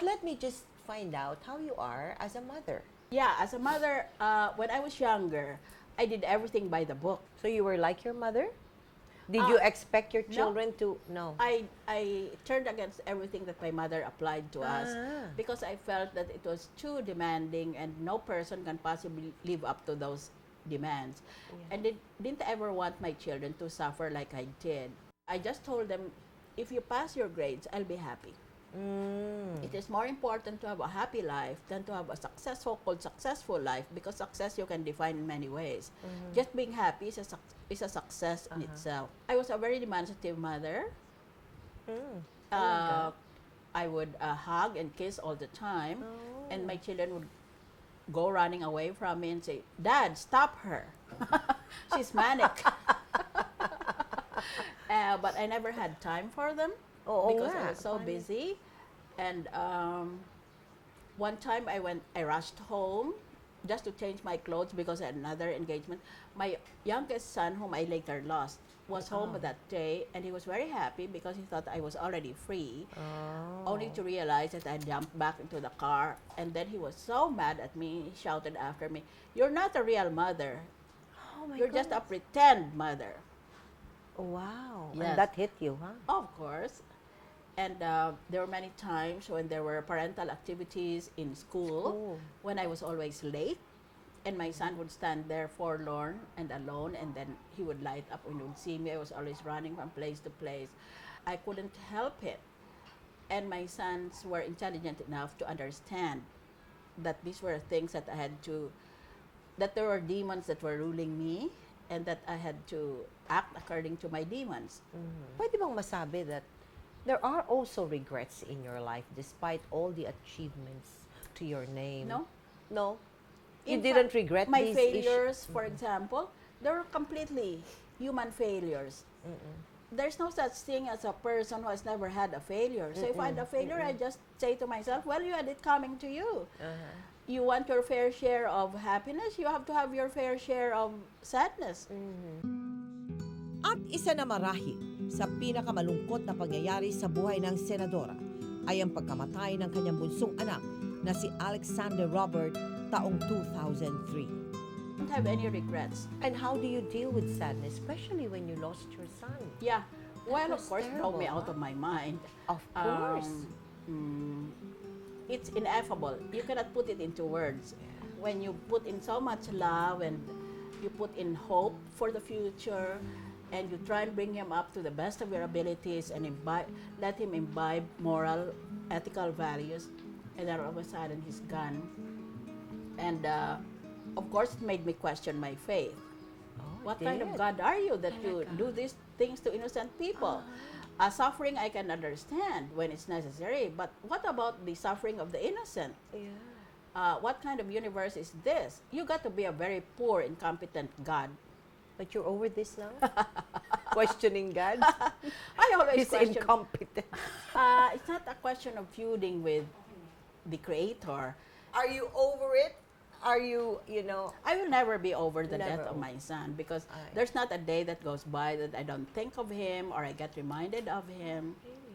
But let me just find out how you are as a mother. Yeah, as a mother, when I was younger, I did everything by the book. So you were like your mother? Did Uh, you expect your no. children to? No. I turned against everything that my mother applied to us Ah. because I felt that it was too demanding and no person can possibly live up to those demands. Yeah. And didn't ever want my children to suffer like I did. I just told them, if you pass your grades, I'll be happy. It is more important to have a happy life than to have a successful life, because success you can define in many ways. Just being happy is a success in itself. I was a very demonstrative mother. Talaga? I would hug and kiss all the time, Oh. and my children would go running away from me and say, "Dad, stop her. She's manic." But I never had time for them Oo because nga. I was so Paano? busy. And one time I rushed home just to change my clothes because I had another engagement. My youngest son, whom I later lost, was home that day, and he was very happy because he thought I was already free, only to realize that I jumped back into the car. And then he was so mad at me, he shouted after me, "You're not a real mother. Oh my You're just a goodness. pretend mother." Wow. Yes. And that hit you, huh? Of course. And there were many times when there were parental activities in school when I was always late, and my son would stand there forlorn and alone, and then he would light up when he would see me. I was always running from place to place. I couldn't help it. And my sons were intelligent enough to understand that these were things that that there were demons that were ruling me, and that I had to act according to my demons. Pwede bang masabi that there are also regrets in your life despite all the achievements to your name? No? No? You In didn't fact, regret my these failures, for example, they were completely human failures. There's no such thing as a person who has never had a failure. So if I had a failure, I just say to myself, well, you had it coming to you. You want your fair share of happiness, you have to have your fair share of sadness. At isa na marahil sa pinakamalungkot na pangyayari sa buhay ng senadora ay ang pagkamatay ng kanyang bunsong anak na si Alexander Robert taong 2003. Don't have any regrets. And how do you deal with sadness, especially when you lost your son? Yeah. Well, of was course, drove me terrible, out of my mind. Of course. It's ineffable. You cannot put it into words. When you put in so much love and you put in hope for the future, and you try and bring him up to the best of your abilities and let him imbibe moral, ethical values, and then all of a sudden he's gone. And of course, it made me question my faith. What kind of God are you that you do these things to innocent people? Suffering I can understand when it's necessary, but what about the suffering of the innocent? What kind of universe is this? You got to be a very poor, incompetent God. But you're over this now? Questioning God? I always He's question. incompetent. It's not a question of feuding with the Creator. Are you over it? Are you, I will never be over the Never death of over. my son, because Aye. there's not a day that goes by that I don't think of him or I get reminded of him.